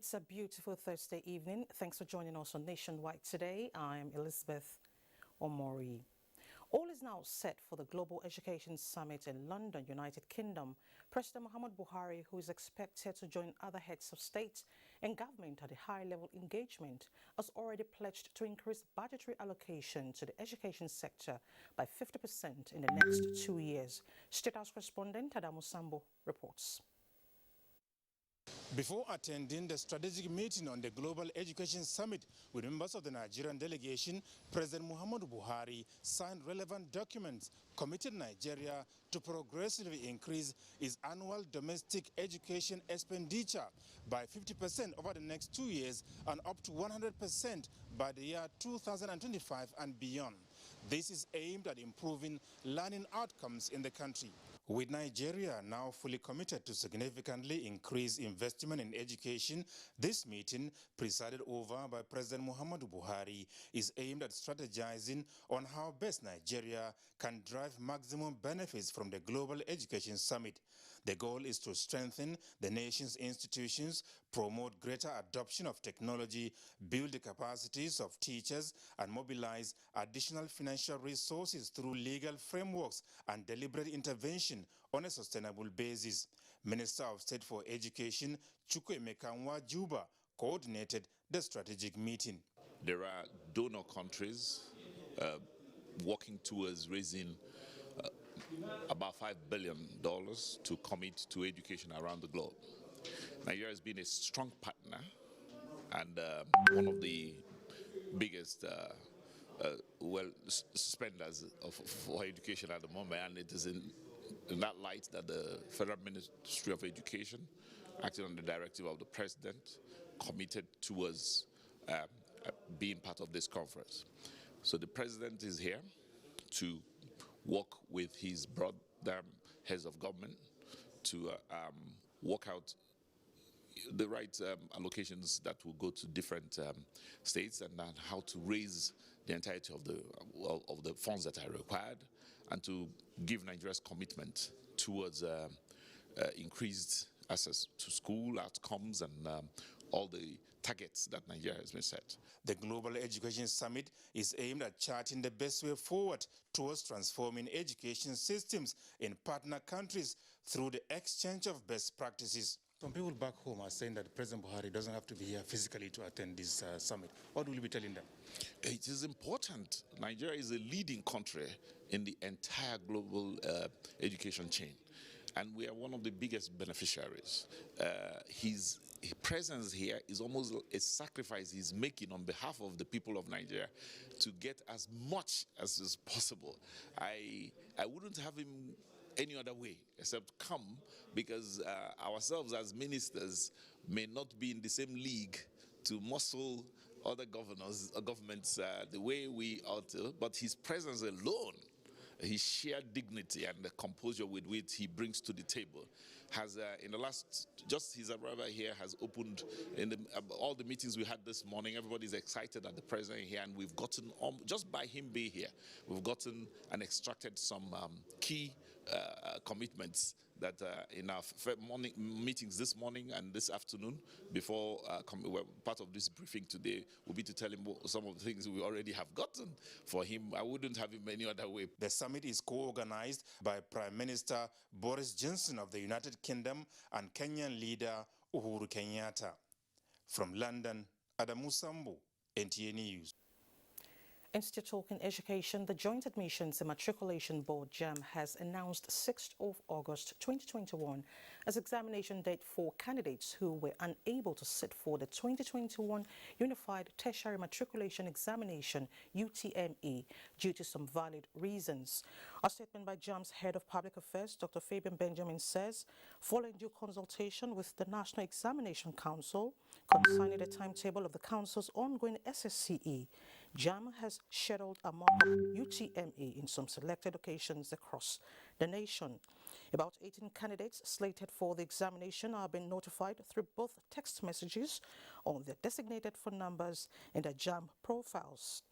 It's a beautiful Thursday evening. Thanks for joining us on Nationwide today. I'm Elizabeth Omori. All is now set for the Global Education Summit in London, United Kingdom. President Muhammadu Buhari, who is expected to join other heads of state and government at a high-level engagement, has already pledged to increase budgetary allocation to the education sector by 50% in the next 2 years. State House correspondent Adamu Sambo reports. Before attending the strategic meeting on the Global Education Summit with members of the Nigerian delegation, President Muhammadu Buhari signed relevant documents committing Nigeria to progressively increase its annual domestic education expenditure by 50% over the next 2 years and up to 100% by the year 2025 and beyond. This is aimed at improving learning outcomes in the country. With Nigeria now fully committed to significantly increase investment in education, this meeting, presided over by President Muhammadu Buhari, is aimed at strategizing on how best Nigeria can drive maximum benefits from the Global Education Summit. The goal is to strengthen the nation's institutions, promote greater adoption of technology, build the capacities of teachers, and mobilize additional financial resources through legal frameworks and deliberate intervention on a sustainable basis. Minister of State for Education, Chukwuemeka Nwajuba, coordinated the strategic meeting. There are donor countries working towards raising about $5 billion to commit to education around the globe. Nigeria has been a strong partner and one of the biggest spenders for education at the moment, and it is in that light that the Federal Ministry of Education, acting on the directive of the President, committed towards being part of this conference. So the President is here to work with his broad heads of government to work out the right allocations that will go to different states, and how to raise the entirety of the funds that are required, and to give Nigeria's commitment towards increased access to school outcomes and all the targets that Nigeria has been set. The Global Education Summit is aimed at charting the best way forward towards transforming education systems in partner countries through the exchange of best practices. Some people back home are saying that President Buhari doesn't have to be here physically to attend this summit. What will you be telling them? It is important. Nigeria is a leading country in the entire global education chain, and we are one of the biggest beneficiaries. His presence here is almost a sacrifice he's making on behalf of the people of Nigeria to get as much as is possible. I wouldn't have him any other way except come, because ourselves as ministers may not be in the same league to muscle other governments the way we ought to, but his presence alone, his sheer dignity and the composure with which he brings to the table has, in the last, just his arrival here has opened in all the meetings we had this morning. Everybody's excited at the president here, and we've gotten, just by him being here, we've gotten and extracted some key commitments that in our morning meetings this morning and this afternoon, before part of this briefing today, will be to tell him some of the things we already have gotten for him. I wouldn't have him any other way. The summit is co-organized by Prime Minister Boris Johnson of the United Kingdom and Kenyan leader Uhuru Kenyatta. From London, Adamu Sambo, NTA News. And still talking education, the Joint Admissions and Matriculation Board, JAMB, has announced 6th of August 2021 as examination date for candidates who were unable to sit for the 2021 Unified Tertiary Matriculation Examination, UTME, due to some valid reasons. A statement by JAMB's Head of Public Affairs, Dr. Fabian Benjamin, says, following due consultation with the National Examination Council concerning the timetable of the Council's ongoing SSCE, JAMB has scheduled a mock-up UTME in some selected locations across the nation. About 18 candidates slated for the examination are being notified through both text messages on their designated phone numbers and their JAMB profiles.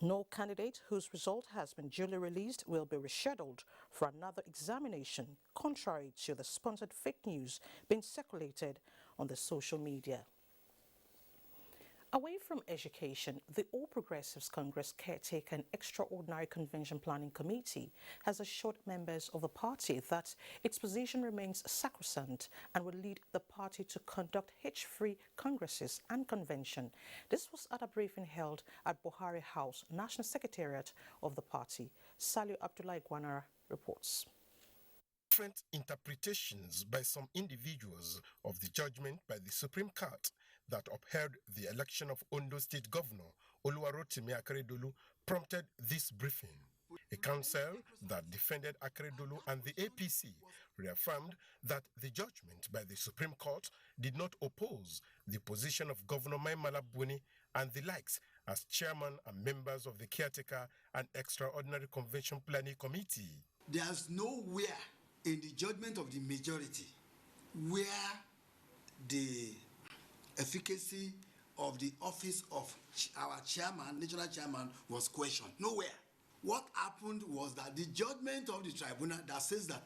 No candidate whose result has been duly released will be rescheduled for another examination, contrary to the sponsored fake news being circulated on the social media. Away from education, the All Progressives Congress Caretaker and Extraordinary Convention Planning Committee has assured members of the party that its position remains sacrosanct and will lead the party to conduct hitch-free congresses and convention. This was at a briefing held at Buhari House, National Secretariat of the party. Saliu Abdullahi Gwanara reports. Different interpretations by some individuals of the judgment by the Supreme Court that upheld the election of Ondo State Governor Oluwarotimi Akeredolu prompted this briefing. A council that defended Akeredolu and the APC reaffirmed that the judgment by the Supreme Court did not oppose the position of Governor Mai Mala Buni and the likes as chairman and members of the Caretaker and Extraordinary Convention Planning Committee. There's nowhere in the judgment of the majority where the efficacy of the office of our chairman, national chairman, was questioned. Nowhere. What happened was that the judgment of the tribunal that says that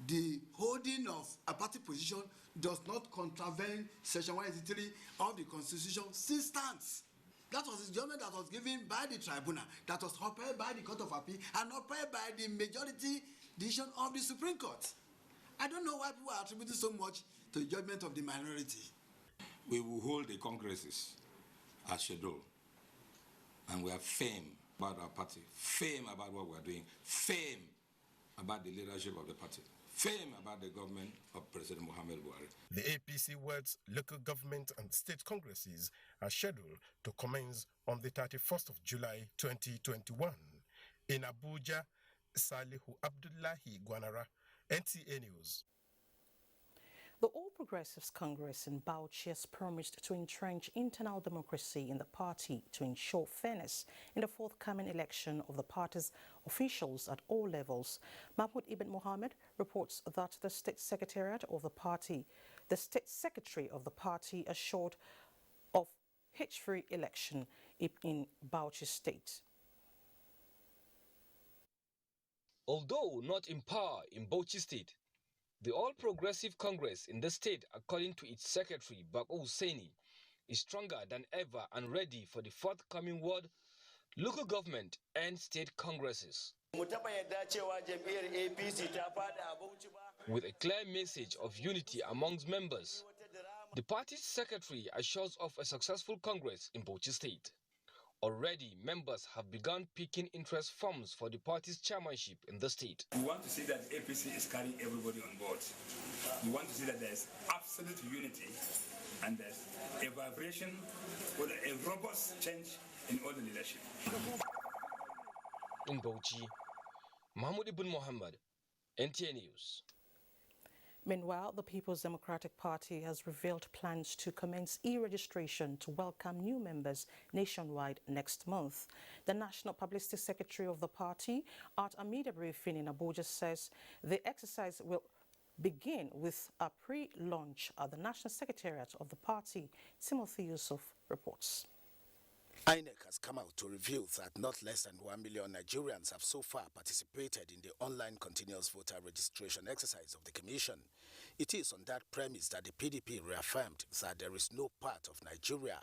the holding of a party position does not contravene section 183 of the constitution still stands. That was the judgment that was given by the tribunal, that was upheld by the Court of Appeal and upheld by the majority decision of the Supreme Court. I don't know why people are attributing so much to the judgment of the minority. We will hold the congresses as scheduled, and we are firm about our party, firm about what we are doing, firm about the leadership of the party, firm about the government of President Muhammadu Buhari. The APC world's local government and state congresses are scheduled to commence on the 31st of July 2021. In Abuja, Salihu Abdullahi Gwanara, NTA News. The All Progressives Congress in Bauchi has promised to entrench internal democracy in the party to ensure fairness in the forthcoming election of the party's officials at all levels. Mahmoud Ibn Mohammed reports that the state secretary of the party assured of hitch-free election in Bauchi State. Although not in power in Bauchi State, the All Progressive Congress in the state, according to its secretary, Bako Hussaini, is stronger than ever and ready for the forthcoming ward, local government and state congresses. With a clear message of unity amongst members, the party's secretary assures of a successful congress in Bauchi State. Already, members have begun picking interest forms for the party's chairmanship in the state. We want to see that APC is carrying everybody on board. We want to see that there's absolute unity and there's a vibration with a robust change in all the leadership. In Bauchi, Mahmoud Ibn Mohammed, NTA News. Meanwhile, the People's Democratic Party has revealed plans to commence e-registration to welcome new members nationwide next month. The National Publicity Secretary of the party, at a media briefing in Abuja, says the exercise will begin with a pre-launch at the National Secretariat of the party. Timothy Yusuf reports. INEC has come out to reveal that not less than 1 million Nigerians have so far participated in the online continuous voter registration exercise of the Commission. It is on that premise that the PDP reaffirmed that there is no part of Nigeria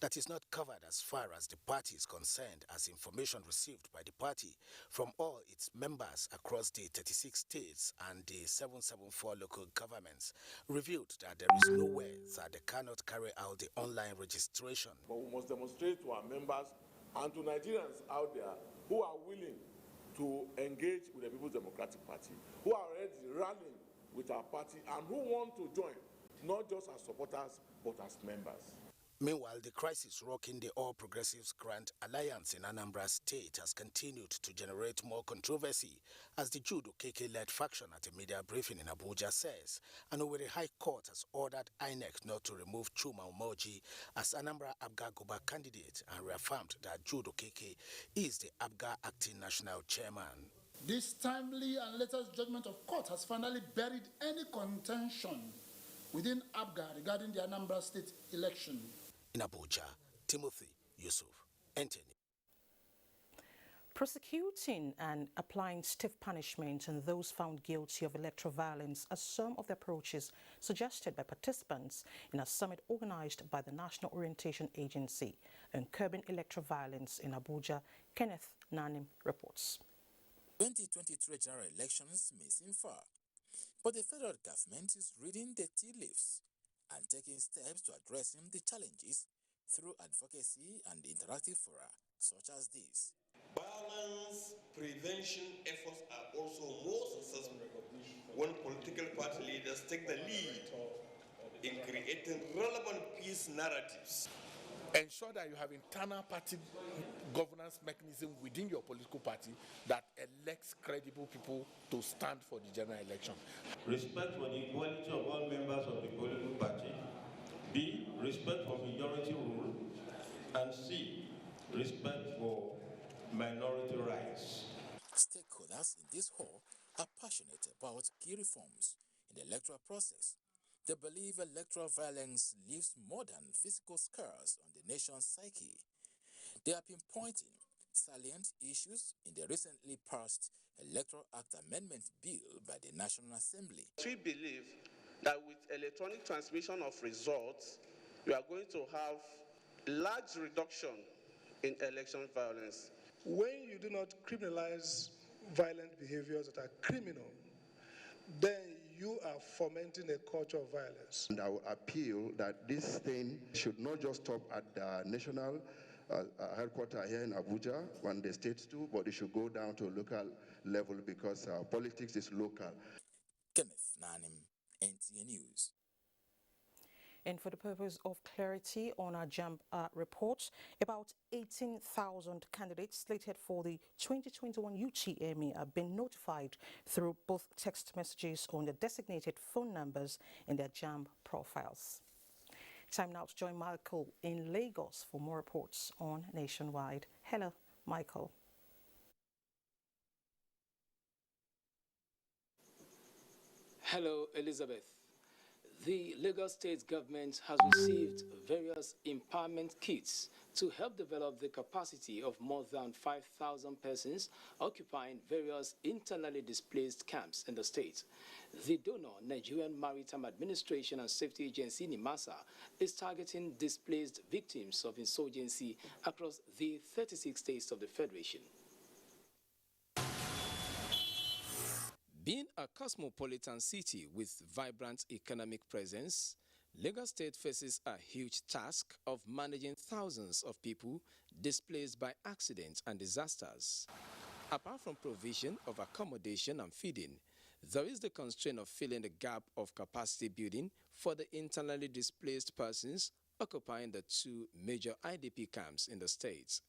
that is not covered as far as the party is concerned, as information received by the party from all its members across the 36 states and the 774 local governments revealed that there is nowhere that they cannot carry out the online registration. But we must demonstrate to our members and to Nigerians out there who are willing to engage with the People's Democratic Party, who are already rallying with our party and who want to join, not just as supporters, but as members. Meanwhile, the crisis rocking the All Progressives Grand Alliance in Anambra State has continued to generate more controversy as the Jude Okeke-led faction at a media briefing in Abuja says an Owerri High Court has ordered INEC not to remove Chuma Umoji as Anambra ABGA Guber candidate and reaffirmed that Jude Okeke is the ABGA acting national chairman. This timely and latest judgment of court has finally buried any contention within ABGA regarding the Anambra State election. In Abuja, Timothy Yusuf, NTA. Prosecuting and applying stiff punishment on those found guilty of electoral violence are some of the approaches suggested by participants in a summit organized by the National Orientation Agency on Curbing Electoral Violence in Abuja. Kenneth Nanim reports. 2023 general elections may seem far, but the federal government is reading the tea leaves and taking steps to addressing the challenges through advocacy and interactive fora such as this. Violence prevention efforts are also more successful when political party leaders take the lead in creating relevant peace narratives. Ensure that you have internal party governance mechanism within your political party that elects credible people to stand for the general election. Respect for the equality of all members of the political party. B, respect for majority rule. And C, respect for minority rights. Stakeholders in this hall are passionate about key reforms in the electoral process. They believe electoral violence leaves more than physical scars on the nation's psyche. They are pinpointing salient issues in the recently passed Electoral Act Amendment Bill by the National Assembly. We believe that with electronic transmission of results, we are going to have large reduction in election violence. When you do not criminalize violent behaviors that are criminal, then you are fomenting a culture of violence. And I will appeal that this thing should not just stop at the national headquarters here in Abuja when the states do, but it should go down to a local level because politics is local. Kenneth Nanim, NTA News. And for the purpose of clarity on our JAMB report, about 18,000 candidates slated for the 2021 UTME have been notified through both text messages on the designated phone numbers in their JAMB profiles. Time now to join Michael in Lagos for more reports on Nationwide. Hello, Michael. Hello, Elizabeth. The Lagos State government has received various empowerment kits to help develop the capacity of more than 5,000 persons occupying various internally displaced camps in the state. The donor, Nigerian Maritime Administration and Safety Agency, NIMASA, is targeting displaced victims of insurgency across the 36 states of the Federation. Being a cosmopolitan city with vibrant economic presence, Lagos State faces a huge task of managing thousands of people displaced by accidents and disasters. Apart from provision of accommodation and feeding, there is the constraint of filling the gap of capacity building for the internally displaced persons occupying the two major IDP camps in the state.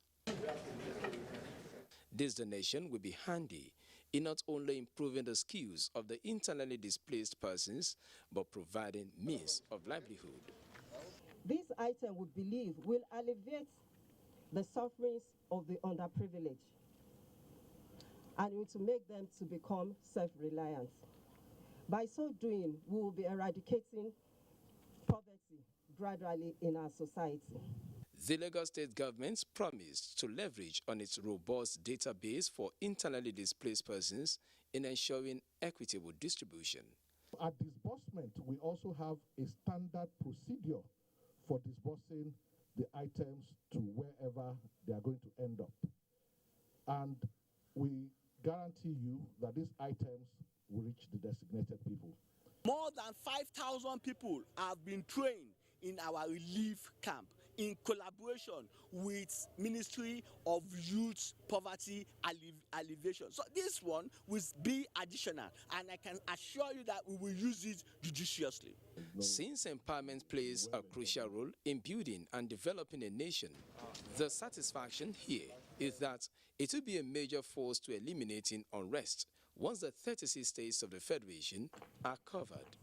This donation will be handy in not only improving the skills of the internally displaced persons, but providing means of livelihood. This item, we believe, will alleviate the sufferings of the underprivileged and will to make them to become self-reliant. By so doing, we will be eradicating poverty gradually in our society. The Lagos State government promised to leverage on its robust database for internally displaced persons in ensuring equitable distribution. At disbursement, we also have a standard procedure for disbursing the items to wherever they are going to end up. And we guarantee you that these items will reach the designated people. More than 5,000 people have been trained in our relief camp in collaboration with Ministry of Youth Poverty Alleviation. So this one will be additional, and I can assure you that we will use it judiciously. Since empowerment plays a crucial role in building and developing a nation, the satisfaction here is that it will be a major force to eliminating unrest once the 36 states of the Federation are covered.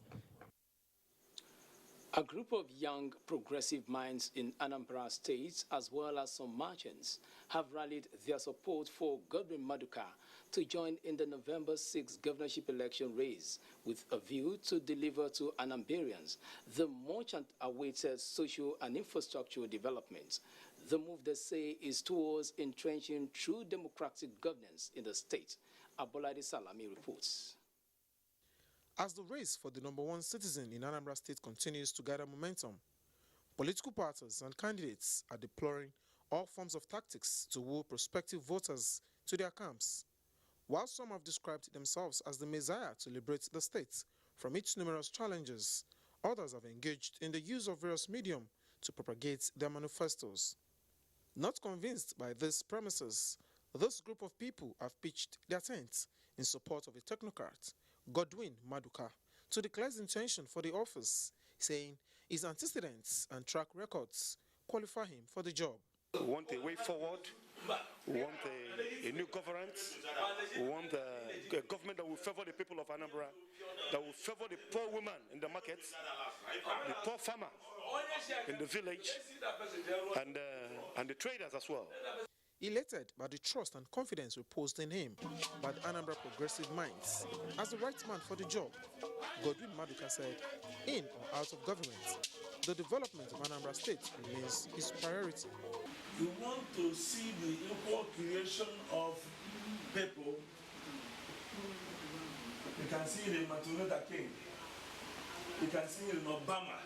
A group of young progressive minds in Anambra State, as well as some merchants, have rallied their support for Godwin Maduka to join in the November 6 governorship election race with a view to deliver to Anambarians the much awaited social and infrastructural development. The move, they say, is towards entrenching true democratic governance in the state. Abolade Salami reports. As the race for the #1 citizen in Anambra State continues to gather momentum, political parties and candidates are deploring all forms of tactics to woo prospective voters to their camps. While some have described themselves as the messiah to liberate the state from its numerous challenges, others have engaged in the use of various mediums to propagate their manifestos. Not convinced by these premises, this group of people have pitched their tents in support of a technocrat, Godwin Maduka, to declare his intention for the office, saying his antecedents and track records qualify him for the job. We want a way forward. We want a new governance. We want a government that will favor the people of Anambra, that will favor the poor woman in the markets, the poor farmer in the village, and the traders as well. Elated by the trust and confidence reposed in him by the Anambra Progressive Minds as the right man for the job, Godwin Maduka said, in or out of government, the development of Anambra State remains his priority. You want to see the equal creation of people. You can see it in Martin Luther King, you can see it in Obama,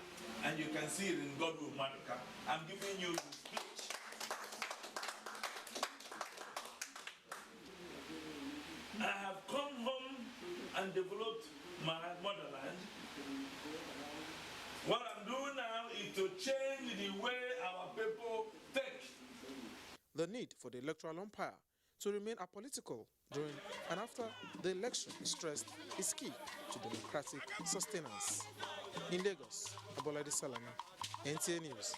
and you can see it in Godwin Maduka. I'm giving you the speech. I have come home and developed my motherland. What I'm doing now is to change the way our people think. The need for the electoral umpire to remain apolitical during and after the election is stressed is key to democratic sustenance. In Lagos, Abolade Salami, NTA News.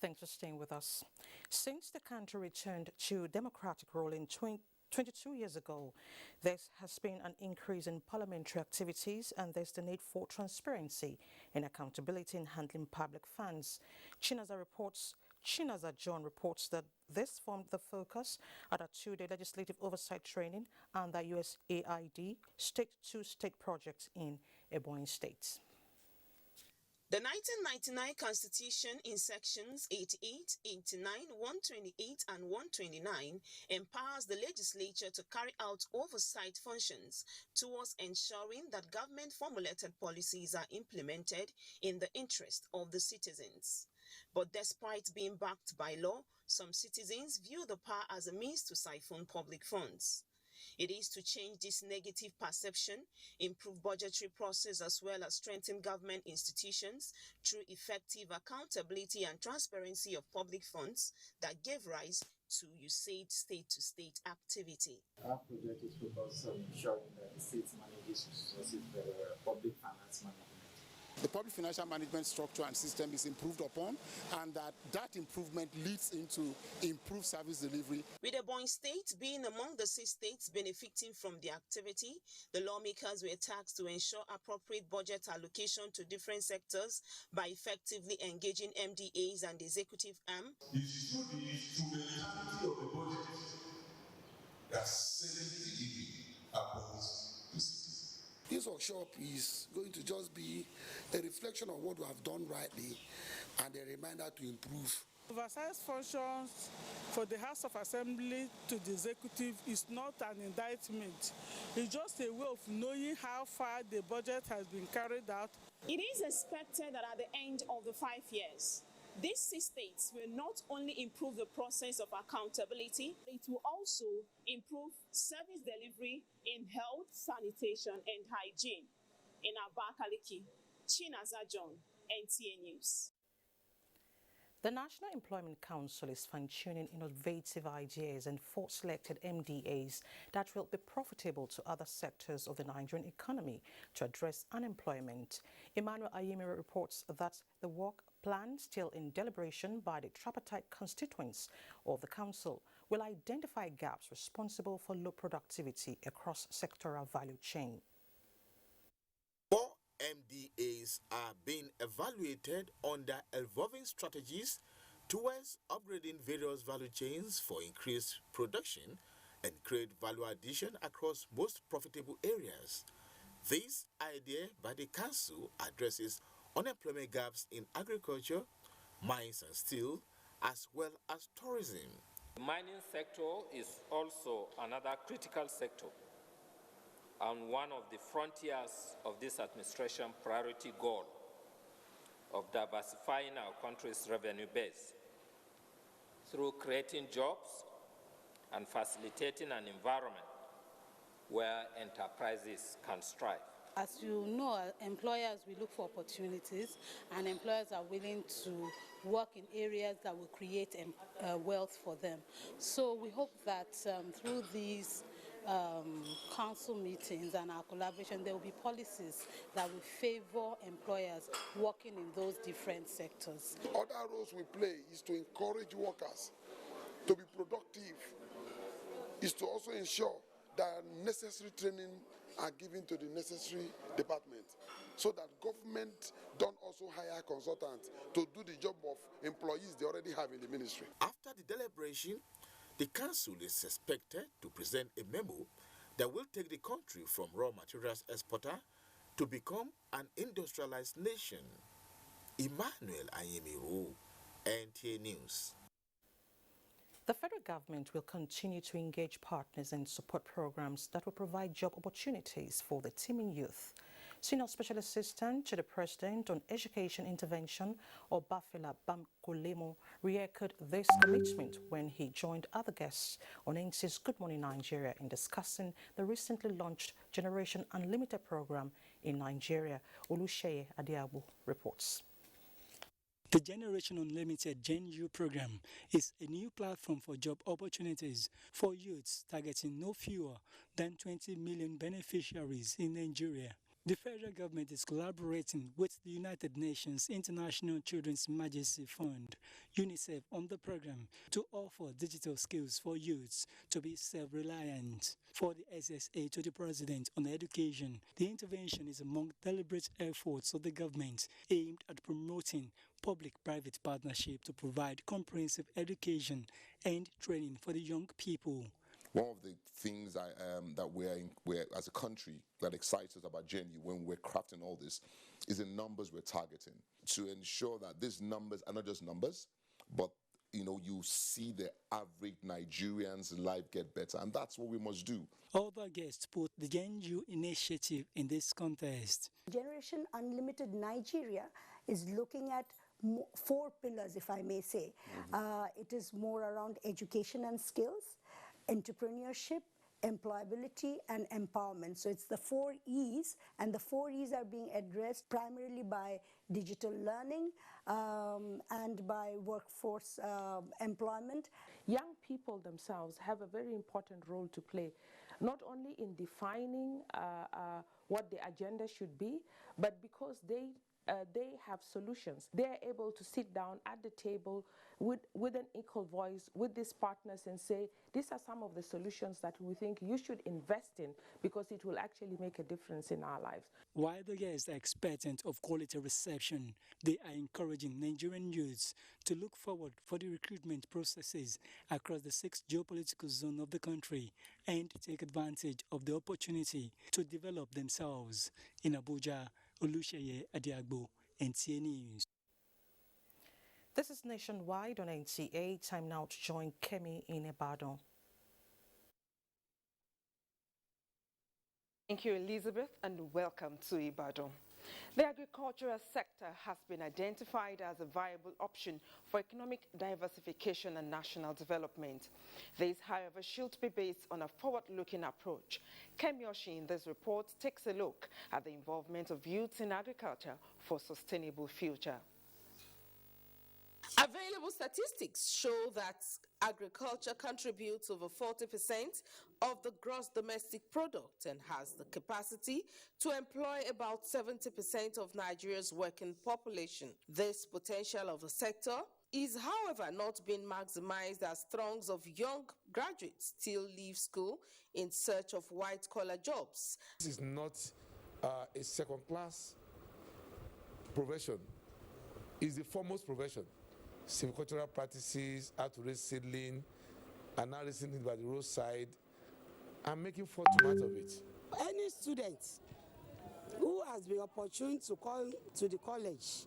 Thanks for staying with us. Since the country returned to democratic rule in 22 years ago, there has been an increase in parliamentary activities and there's the need for transparency and accountability in handling public funds. Chinaza John reports that this formed the focus at a two-day legislative oversight training under USAID state-to-state project in Ebonyi State. The 1999 Constitution in sections 88, 89, 128 and 129 empowers the legislature to carry out oversight functions towards ensuring that government-formulated policies are implemented in the interest of the citizens. But despite being backed by law, some citizens view the power as a means to siphon public funds. It is to change this negative perception, improve budgetary process as well as strengthen government institutions through effective accountability and transparency of public funds that gave rise to USAID state-to-state activity. Our project is focused on ensuring that the state manages resources for public finance management. The public financial management structure and system is improved upon, and that improvement leads into improved service delivery. With Ebonyi State being among the 6 states benefiting from the activity, the lawmakers were tasked to ensure appropriate budget allocation to different sectors by effectively engaging MDAs and the executive arm. It should be instrumentality of the budget that sends the appointments to cities. This workshop is going to just be a reflection of what we have done rightly and a reminder to improve. Oversight functions for the House of Assembly to the executive is not an indictment. It's just a way of knowing how far the budget has been carried out. It is expected that at the end of the 5 years, these 6 states will not only improve the process of accountability, it will also improve service delivery in health, sanitation, and hygiene. In Abakaliki, Chinaza John, NTA News. The National Employment Council is fine-tuning innovative ideas and selected MDAs that will be profitable to other sectors of the Nigerian economy to address unemployment. Emmanuel Ayemi reports that the work plan, still in deliberation by the tripartite constituents of the council, will identify gaps responsible for low productivity across sectoral value chain. 4 MDAs are being evaluated under evolving strategies towards upgrading various value chains for increased production and create value addition across most profitable areas. This idea by the council addresses unemployment gaps in agriculture, mines and steel, as well as tourism. The mining sector is also another critical sector and one of the frontiers of this administration priority goal of diversifying our country's revenue base through creating jobs and facilitating an environment where enterprises can strive. As you know, employers will look for opportunities, and employers are willing to work in areas that will create wealth for them. So we hope that through these council meetings and our collaboration, there will be policies that will favor employers working in those different sectors. Other roles we play is to encourage workers to be productive, is to also ensure that necessary training are given to the necessary department, so that government don't also hire consultants to do the job of employees they already have in the ministry. After the deliberation, the council is expected to present a memo that will take the country from raw materials exporter to become an industrialized nation. Emmanuel Ayemiru, NTA News. The federal government will continue to engage partners and support programs that will provide job opportunities for the teeming youth. Senior Special Assistant to the President on Education Intervention, Obafela Bamkolemo, re-echoed this commitment when he joined other guests on NC's Good Morning Nigeria in discussing the recently launched Generation Unlimited program in Nigeria. Oluseye Adiabu reports. The Generation Unlimited Gen-U program is a new platform for job opportunities for youths targeting no fewer than 20 million beneficiaries in Nigeria. The federal government is collaborating with the United Nations International Children's Emergency Fund, UNICEF, on the program to offer digital skills for youths to be self-reliant. For the SSA to the President on Education, the intervention is among deliberate efforts of the government aimed at promoting public-private partnership to provide comprehensive education and training for the young people. One of the things that we're as a country that excites us about Gen-U when we're crafting all this is the numbers we're targeting, to ensure that these numbers are not just numbers, but you see the average Nigerian's life get better, and that's what we must do. Other guests put the Gen-U initiative in this contest. Generation Unlimited Nigeria is looking at 4 pillars, if I may say. It is more around education and skills, entrepreneurship, employability, and empowerment. So it's the 4 E's, and the 4 E's are being addressed primarily by digital learning and by workforce employment. Young people themselves have a very important role to play, not only in defining what the agenda should be, but because they have solutions. They are able to sit down at the table with an equal voice with these partners and say, these are some of the solutions that we think you should invest in because it will actually make a difference in our lives. While the guests are expectant of quality reception, they are encouraging Nigerian youths to look forward for the recruitment processes across the 6 geopolitical zones of the country and take advantage of the opportunity to develop themselves. In Abuja, Oluseye Adiagbo, NTA News. This is Nationwide on NTA. Time now to join Kemi in Ibadan. Thank you, Elizabeth, and welcome to Ibadan. The agricultural sector has been identified as a viable option for economic diversification and national development. This, however, should be based on a forward-looking approach. Kemi Oshi in this report takes a look at the involvement of youths in agriculture for a sustainable future. Available statistics show that agriculture contributes over 40% of the gross domestic product and has the capacity to employ about 70% of Nigeria's working population. This potential of the sector is, however, not being maximized as throngs of young graduates still leave school in search of white-collar jobs. This is not a second-class profession. It's the foremost profession. Silvicultural practices, how to raise seedling, and now raising it by the roadside, and making fortune out of it. Any student who has been opportune to come to the college,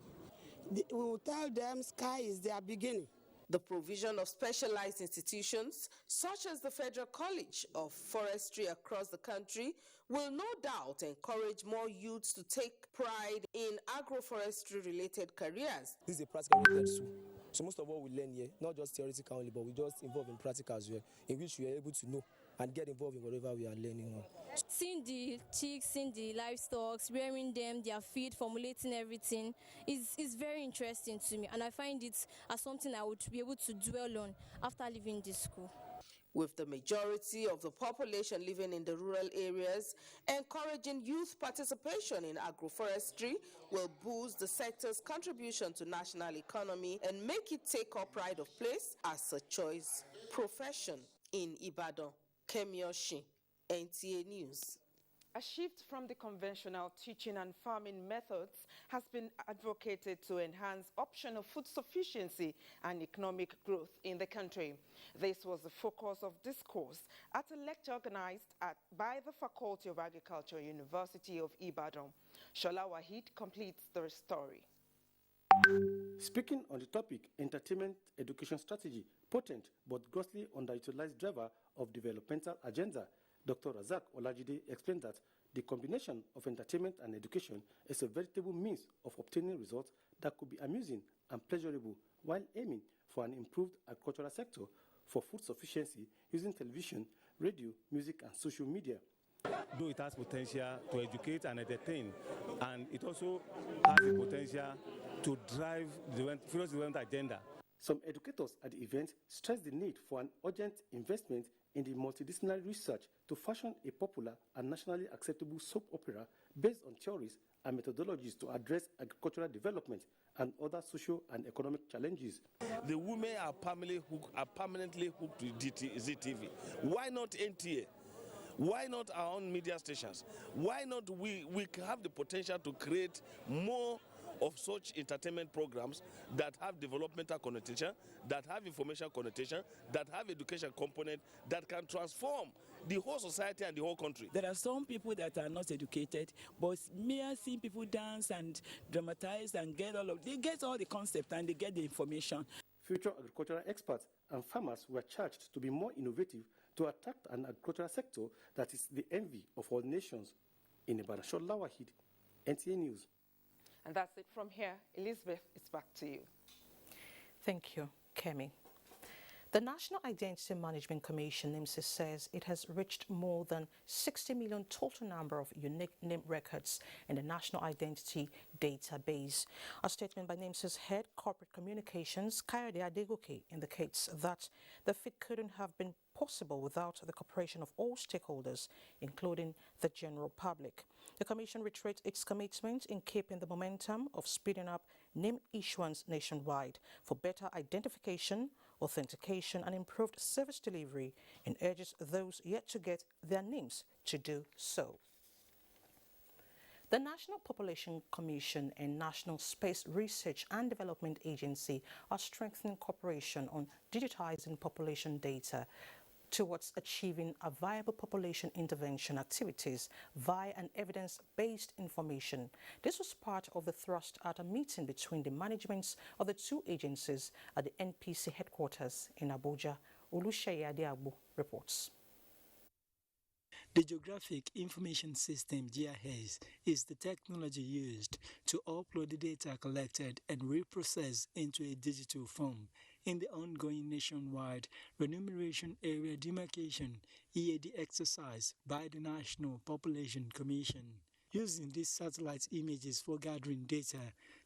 we will tell them sky is their beginning. The provision of specialized institutions, such as the Federal College of Forestry across the country, will no doubt encourage more youths to take pride in agroforestry-related careers. This is a practical-related school. So most of what we learn here, not just theoretical only, but we just involve in practical as well, in which we are able to know and get involved in whatever we are learning on. Seeing the chicks, seeing the livestock, rearing them, their feed, formulating everything is very interesting to me, and I find it as something I would be able to dwell on after leaving this school. With the majority of the population living in the rural areas, encouraging youth participation in agroforestry will boost the sector's contribution to national economy and make it take up pride of place as a choice profession. In Ibadan, Kemi Oshin, NTA News. A shift from the conventional teaching and farming methods has been advocated to enhance optional food sufficiency and economic growth in the country. This was the focus of discourse at a lecture organized by the Faculty of Agriculture, University of Ibadan. Shola Wahid completes the story. Speaking on the topic, entertainment education strategy, potent but grossly underutilized driver of developmental agenda, Dr. Razak Olajide explained that the combination of entertainment and education is a veritable means of obtaining results that could be amusing and pleasurable while aiming for an improved agricultural sector for food sufficiency using television, radio, music, and social media. Though it has potential to educate and entertain, and it also has the potential to drive the various development agenda. Some educators at the event stressed the need for an urgent investment in the multidisciplinary research to fashion a popular and nationally acceptable soap opera based on theories and methodologies to address agricultural development and other social and economic challenges. The women are permanently hooked to ZTV. Why not NTA? Why not our own media stations? Why not we have the potential to create more of such entertainment programs that have developmental connotation, that have information connotation, that have education component, that can transform the whole society and the whole country. There are some people that are not educated, but mere seeing people dance and dramatize and they get all the concept and they get the information. Future agricultural experts and farmers were charged to be more innovative to attract an agricultural sector that is the envy of all nations. In Ibadan, Shola Wahid, NTA News. And that's it from here. Elizabeth, it's back to you. Thank you, Kemi. The National Identity Management Commission, NIMSIS, says it has reached more than 60 million total number of unique name records in the National Identity Database. A statement by NIMSIS Head Corporate Communications, Kayode Adegoke, indicates that the feat couldn't have been possible without the cooperation of all stakeholders, including the general public. The Commission reiterates its commitment in keeping the momentum of speeding up name issuance nationwide for better identification, authentication and improved service delivery, and urges those yet to get their names to do so. The National Population Commission and National Space Research and Development Agency are strengthening cooperation on digitizing population data towards achieving a viable population intervention activities via an evidence-based information. This was part of the thrust at a meeting between the managements of the two agencies at the NPC headquarters in Abuja. Oluseyi Adeagbo reports. The Geographic Information System, GIS, is the technology used to upload the data collected and reprocessed into a digital form in the ongoing nationwide remuneration area demarcation EAD exercise by the National Population Commission. Using these satellite images for gathering data,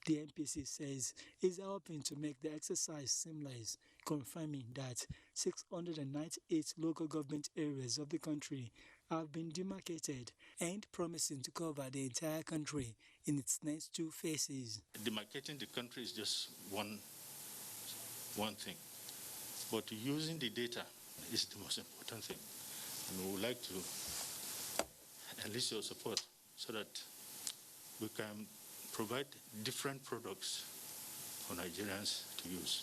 the NPC says is helping to make the exercise seamless, confirming that 698 local government areas of the country have been demarcated and promising to cover the entire country in its next two phases. Demarcating the country is just one thing, but using the data is the most important thing. And we would like to enlist your support so that we can provide different products for Nigerians to use.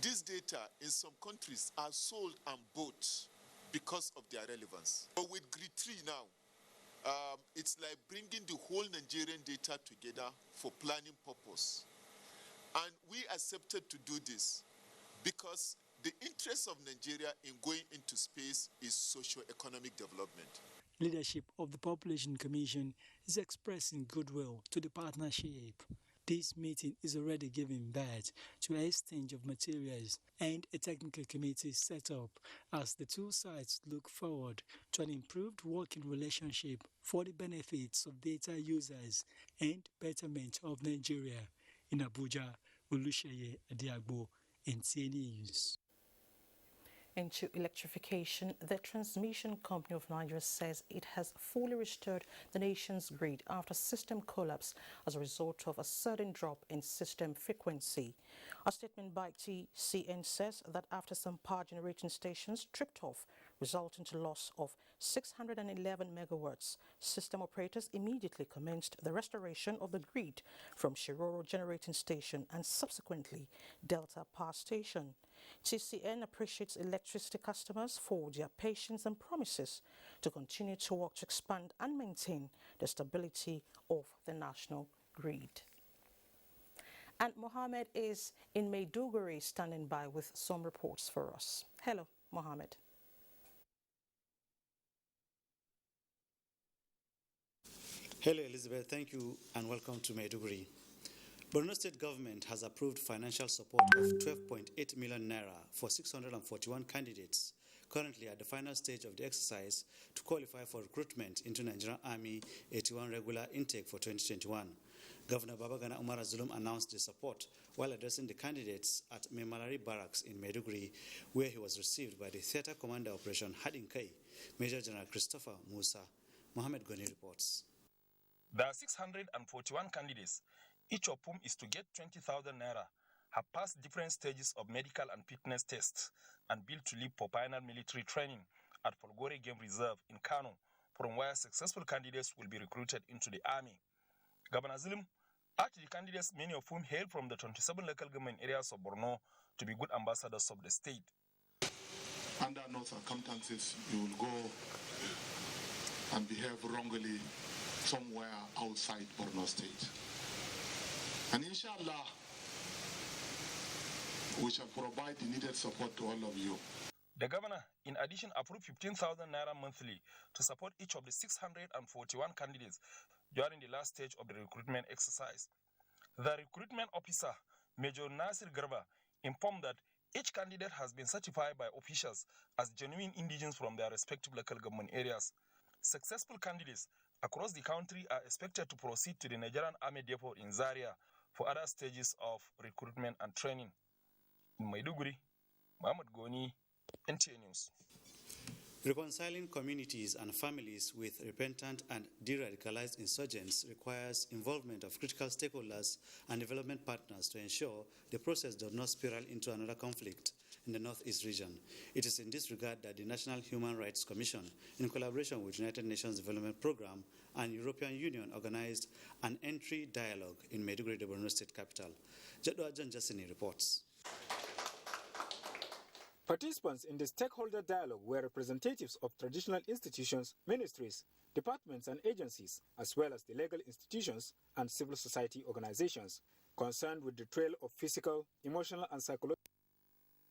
This data in some countries are sold and bought because of their relevance. But with Grid 3 now, it's like bringing the whole Nigerian data together for planning purpose. And we accepted to do this because the interest of Nigeria in going into space is socio-economic development. Leadership of the Population Commission is expressing goodwill to the partnership. This meeting is already giving birth to an exchange of materials and a technical committee set up as the two sides look forward to an improved working relationship for the benefits of data users and betterment of Nigeria. In Abuja, Olusheye Adiagbo, NTA News. Into electrification, the Transmission Company of Nigeria says it has fully restored the nation's grid after system collapse as a result of a sudden drop in system frequency. A statement by TCN says that after some power generating stations tripped off, resulting to loss of 611 megawatts, system operators immediately commenced the restoration of the grid from Shiroro Generating Station and subsequently Delta Power Station. TCN appreciates electricity customers for their patience and promises to continue to work to expand and maintain the stability of the national grid. And Mohammed is in Maiduguri standing by with some reports for us. Hello, Mohammed. Hello, Elizabeth. Thank you and welcome to Maiduguri. Borno State Government has approved financial support of 12.8 million naira for 641 candidates currently at the final stage of the exercise to qualify for recruitment into Nigerian Army 81 regular intake for 2021. Governor Babagana Umar Zulum announced the support while addressing the candidates at Memalari Barracks in Maiduguri, where he was received by the Theatre Commander Operation Hadinkai, Major General Christopher Musa. Mohammed Goni reports. There are 641 candidates, each of whom is to get 20,000 naira, have passed different stages of medical and fitness tests and built to leave for final military training at Folgore Game Reserve in Kano, from where successful candidates will be recruited into the army. Governor Zulum urged the candidates, many of whom hail from the 27 local government areas of Borno, to be good ambassadors of the state. Under no circumstances you will go and behave wrongly somewhere outside Borno State. And inshallah, we shall provide the needed support to all of you. The governor, in addition, approved 15,000 naira monthly to support each of the 641 candidates during the last stage of the recruitment exercise. The recruitment officer, Major Nasir Garba, informed that each candidate has been certified by officials as genuine indigenes from their respective local government areas. Successful candidates across the country are expected to proceed to the Nigerian Army Depot in Zaria for other stages of recruitment and training. In Maiduguri, Mohammed Goni, NTA News. Reconciling communities and families with repentant and de-radicalized insurgents requires involvement of critical stakeholders and development partners to ensure the process does not spiral into another conflict in the Northeast region. It is in this regard that the National Human Rights Commission, in collaboration with United Nations Development Programme and European Union, organized an entry dialogue in Maiduguri, the Borno State capital. Jadwa John Jassini reports. Participants in the stakeholder dialogue were representatives of traditional institutions, ministries, departments and agencies, as well as the legal institutions and civil society organizations concerned with the trail of physical, emotional and psychological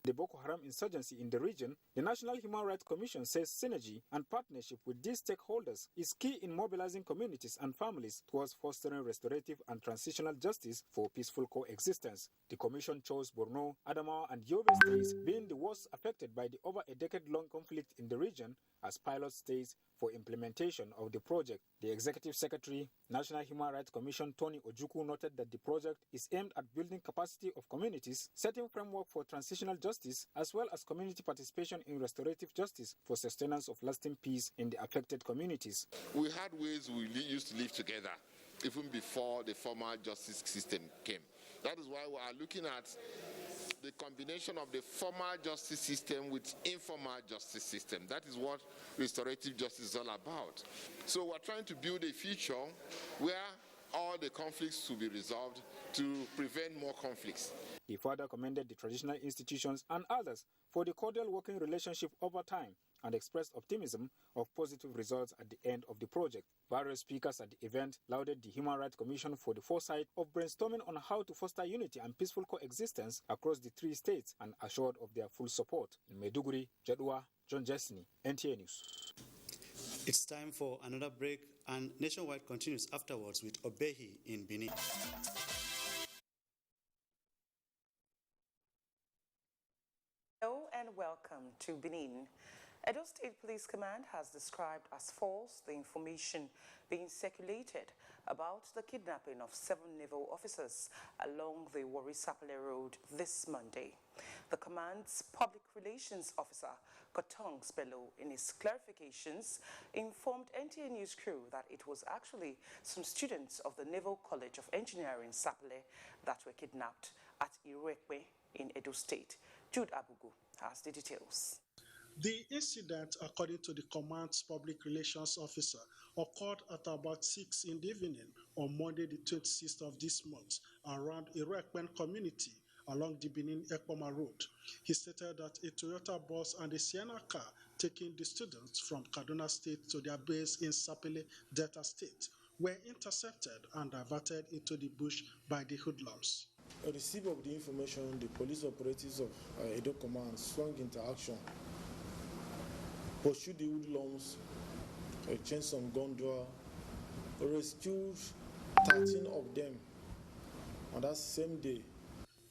the Boko Haram insurgency in the region. The National Human Rights Commission says synergy and partnership with these stakeholders is key in mobilizing communities and families towards fostering restorative and transitional justice for peaceful coexistence. The Commission chose Borno, Adamawa and Yobe states, being the worst affected by the over a decade-long conflict in the region, as pilot states for implementation of the project. The Executive Secretary, National Human Rights Commission, Tony Ojukwu, noted that the project is aimed at building capacity of communities, setting framework for transitional justice, as well as community participation in restorative justice for sustenance of lasting peace in the affected communities. We had ways we used to live together, even before the formal justice system came. That is why we are looking at the combination of the formal justice system with informal justice system. That is what restorative justice is all about. So we're trying to build a future where all the conflicts will be resolved to prevent more conflicts. He further commended the traditional institutions and others for the cordial working relationship over time and expressed optimism of positive results at the end of the project. Various speakers at the event lauded the Human Rights Commission for the foresight of brainstorming on how to foster unity and peaceful coexistence across the 3 states and assured of their full support. In Maiduguri, Jadwa, John Jessney, NTA News. It's time for another break, and Nationwide continues afterwards with Obehi in Benin. Hello and welcome to Benin. Edo State Police Command has described as false the information being circulated about the kidnapping of 7 naval officers along the Warri-Sapele Road this Monday. The command's public relations officer, Kotong Spello, in his clarifications, informed NTA News crew that it was actually some students of the Naval College of Engineering, Sapele, that were kidnapped at Irekwe in Edo State. Jude Abugu has the details. The incident, according to the command's public relations officer, occurred at about 6 in the evening on Monday, the 26th of this month, around Irekwen community along the Benin-Ekpoma Road. He stated that a Toyota bus and a Sienna car taking the students from Kaduna State to their base in Sapele, Delta State, were intercepted and diverted into the bush by the hoodlums. On receipt of the information, the police operatives of Edo Command swung into action, pursued the hoodlums, changed some gun drawer, rescued 13 of them on that same day.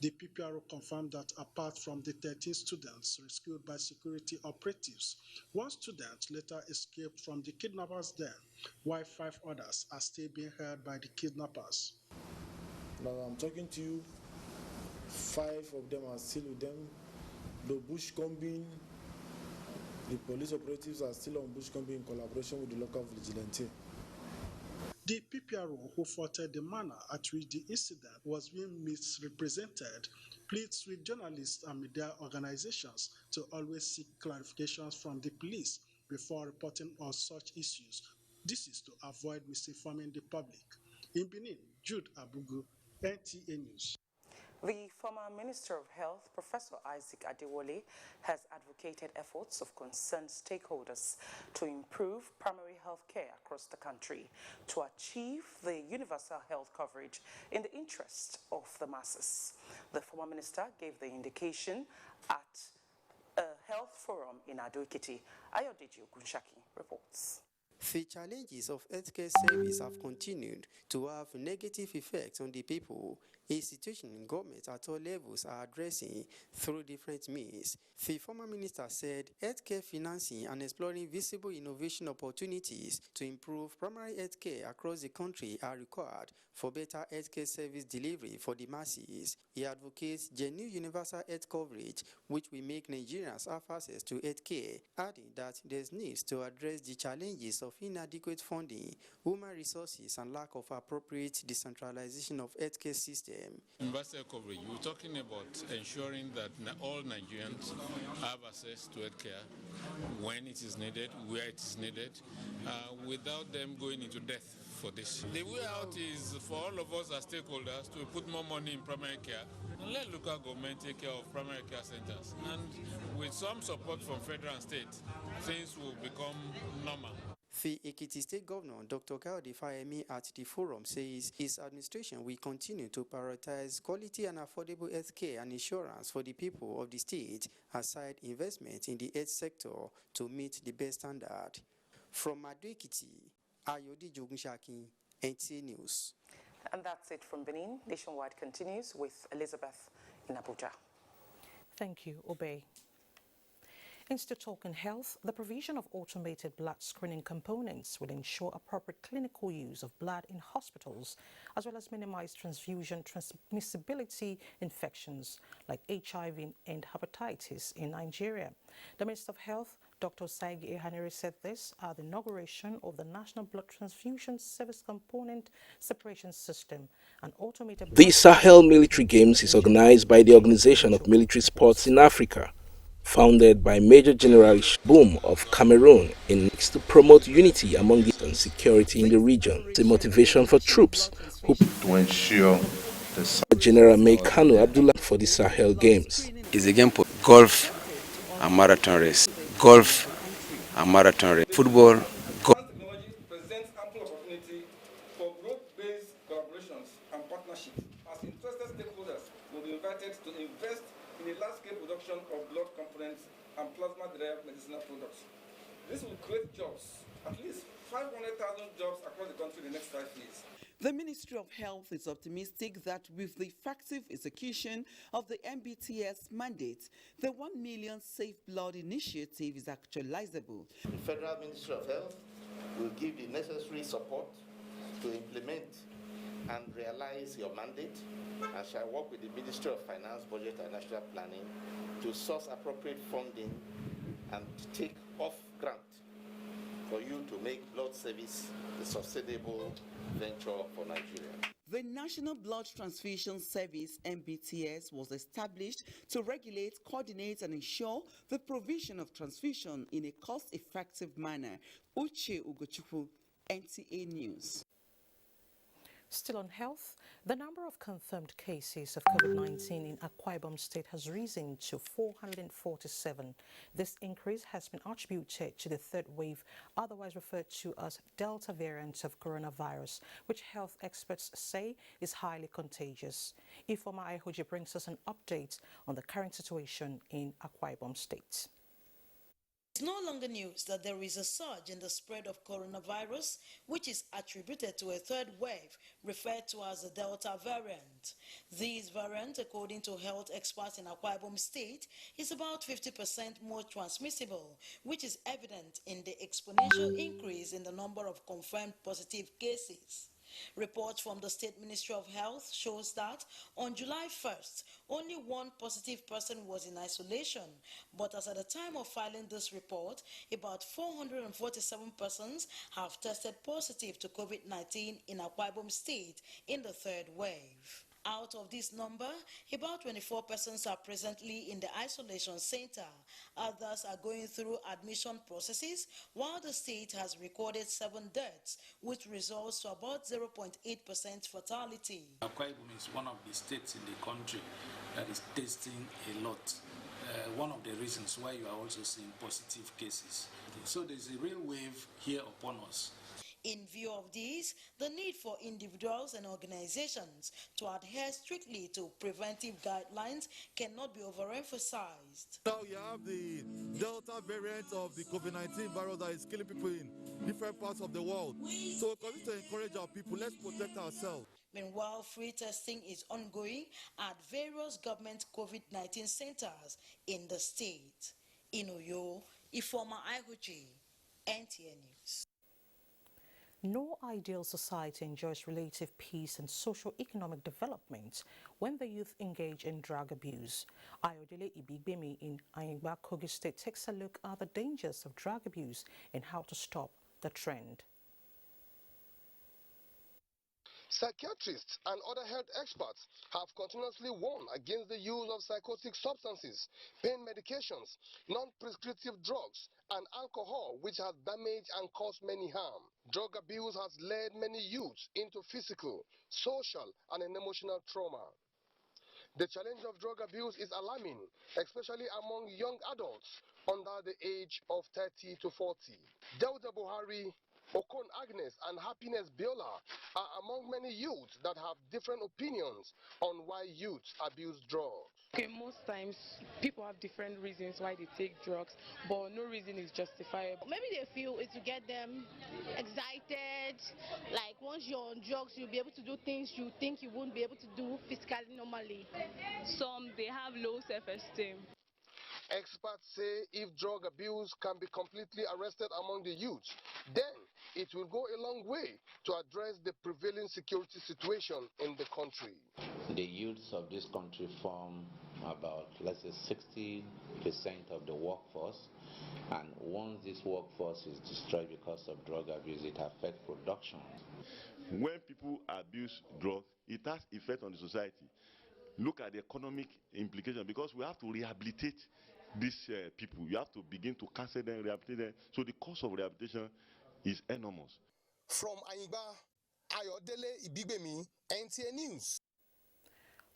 The PPRO confirmed that apart from the 13 students rescued by security operatives, 1 student later escaped from the kidnappers' den, while 5 others are still being held by the kidnappers. Now I'm talking to you, 5 of them are still with them. The bush combing, the police operatives are still on bush combing in collaboration with the local vigilante. The PPRO, who faulted the manner at which the incident was being misrepresented, pleads with journalists and media organizations to always seek clarifications from the police before reporting on such issues. This is to avoid misinforming the public. In Benin, Jude Abugu, NTA News. The former Minister of Health, Professor Isaac Adewale, has advocated efforts of concerned stakeholders to improve primary health care across the country to achieve the universal health coverage in the interest of the masses. The former minister gave the indication at a health forum in Ado-Ekiti. Ayodeji Ogunshaki reports. The challenges of healthcare service have continued to have negative effects on the people, a situation government at all levels are addressing through different means. The former minister said healthcare financing and exploring visible innovation opportunities to improve primary healthcare across the country are required for better healthcare service delivery for the masses. He advocates genuine universal health coverage, which will make Nigerians have access to healthcare, adding that there's needs to address the challenges of inadequate funding, human resources, and lack of appropriate decentralization of healthcare system. Universal coverage, we're talking about ensuring that all Nigerians have access to healthcare when it is needed, where it is needed, without them going into debt for this. The way out is for all of us as stakeholders to put more money in primary care and let local government take care of primary care centers. And with some support from federal and state, things will become normal. The Ekiti State Governor, Dr. Kayode Fayemi, at the forum says his administration will continue to prioritize quality and affordable health care and insurance for the people of the state, aside investment in the health sector to meet the best standard. From Ado-Ekiti, Ayodeji Ogunshaki, NTA News. And that's it from Benin. Nationwide continues with Elizabeth in Abuja. Thank you, Obey. Institute Talking Health, the provision of automated blood screening components will ensure appropriate clinical use of blood in hospitals, as well as minimize transfusion transmissibility infections like HIV and hepatitis in Nigeria. The Minister of Health, Dr. Saigi Ehanire, said this at the inauguration of the National Blood Transfusion Service Component Separation System, an automated... The Sahel Military Games is organized by the Organization of Military Sports in Africa, founded by Major General Boom of Cameroon, in to promote unity among the and security in the region. The motivation for troops who to ensure the General Meikano Abdullah for the Sahel Games. It's a game for golf and marathon race. Golf and marathon race. Football, golf. Technology presents ample opportunity for growth-based collaborations and partnerships, as interested stakeholders will be invited to invest in a large-scale production of blood components and plasma-derived medicinal products. This will create jobs, at least 500,000 jobs across the country in the next 5 years. The Ministry of Health is optimistic that with the effective execution of the MBTS mandate, the 1 million Safe Blood initiative is actualizable. The Federal Ministry of Health will give the necessary support to implement and realize your mandate, and shall work with the Ministry of Finance, Budget and National Planning to source appropriate funding and take off grant for you to make blood service a sustainable venture for Nigeria. The National Blood Transfusion Service, NBTS, was established to regulate, coordinate and ensure the provision of transfusion in a cost-effective manner. Uche Ugochukwu, NTA News. Still on health, the number of confirmed cases of COVID-19 in Akwa Ibom State has risen to 447. This increase has been attributed to the third wave, otherwise referred to as Delta variant of coronavirus, which health experts say is highly contagious. Ifeoma Aihoji brings us an update on the current situation in Akwa Ibom State. It's no longer news that there is a surge in the spread of coronavirus, which is attributed to a third wave referred to as the Delta variant. This variant, according to health experts in Akwa Ibom State, is about 50% more transmissible, which is evident in the exponential increase in the number of confirmed positive cases. Reports from the State Ministry of Health shows that on July 1st, only one positive person was in isolation, but as at the time of filing this report, about 447 persons have tested positive to COVID-19 in Akwa Ibom State in the third wave. Out of this number, about 24 persons are presently in the isolation center. Others are going through admission processes, while the state has recorded 7 deaths, which results to about 0.8% fatality. Akwa Ibom is one of the states in the country that is testing a lot. One of the reasons why you are also seeing positive cases. So there's a real wave here upon us. In view of this, the need for individuals and organizations to adhere strictly to preventive guidelines cannot be overemphasized. Now you have the Delta variant of the COVID-19 virus that is killing people in different parts of the world. So we continue to encourage our people, let's protect ourselves. Meanwhile, free testing is ongoing at various government COVID-19 centers in the state. In Oyo, Ifeoma Aihoji, NTA News. No ideal society enjoys relative peace and socio-economic development when the youth engage in drug abuse. Ayodele Ibigbemi in Ayingba, Kogi State takes a look at the dangers of drug abuse and how to stop the trend. Psychiatrists and other health experts have continuously warned against the use of psychotic substances, pain medications, non-prescriptive drugs, and alcohol, which has damaged and caused many harm. Drug abuse has led many youths into physical, social, and emotional trauma. The challenge of drug abuse is alarming, especially among young adults under the age of 30 to 40. Dauda Buhari, Okon Agnes and Happiness Biola are among many youths that have different opinions on why youths abuse drugs. Okay, most times people have different reasons why they take drugs, but no reason is justifiable. Maybe they feel it's to get them excited, like once you're on drugs you'll be able to do things you think you wouldn't be able to do physically normally. Some, they have low self-esteem. Experts say if drug abuse can be completely arrested among the youths, then it will go a long way to address the prevailing security situation in the country. The youths of this country form about, let's say, 60% of the workforce. And once this workforce is destroyed because of drug abuse, it affects production. When people abuse drugs, it has effect on the society. Look at the economic implication, because we have to rehabilitate these people. You have to begin to cancel them, rehabilitate them. So the cost of rehabilitation is enormous. From Ayingba, Ayodele Ibigbemi, NTA News.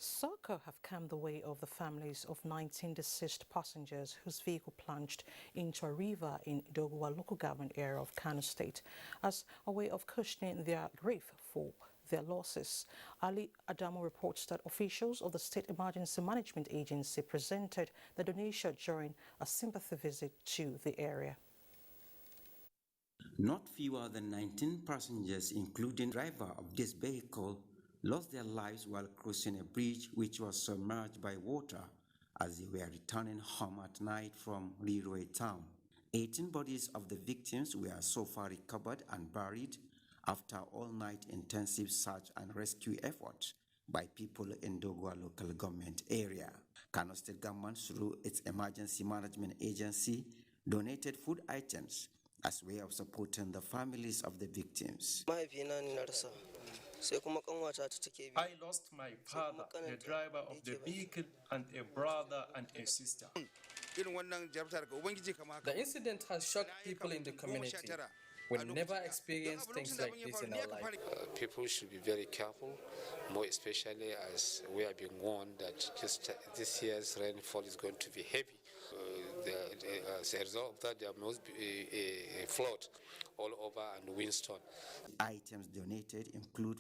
Soccer have come the way of the families of 19 deceased passengers whose vehicle plunged into a river in Dogwa local government area of Kano State as a way of cushioning their grief for their losses. Ali Adamo reports that officials of the State Emergency Management Agency presented the donation during a sympathy visit to the area. Not fewer than 19 passengers, including the driver of this vehicle, lost their lives while crossing a bridge which was submerged by water as they were returning home at night from Leroy town. 18 bodies of the victims were so far recovered and buried after all-night intensive search and rescue efforts by people in Dogwa local government area. Kano State government, through its emergency management agency, donated food items as a way of supporting the families of the victims. I lost my father, the driver of the vehicle, and a brother and a sister. The incident has shocked people in the community. We never experienced things like this in our life. People should be very careful, more especially as we are being warned that this year's rainfall is going to be heavy. As a result of that, there must be a flood all over and windstorm. Items donated include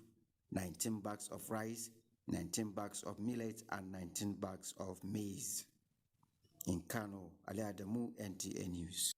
19 bags of rice, 19 bags of millet, and 19 bags of maize. In Kano, Ali Adamu, NTA News.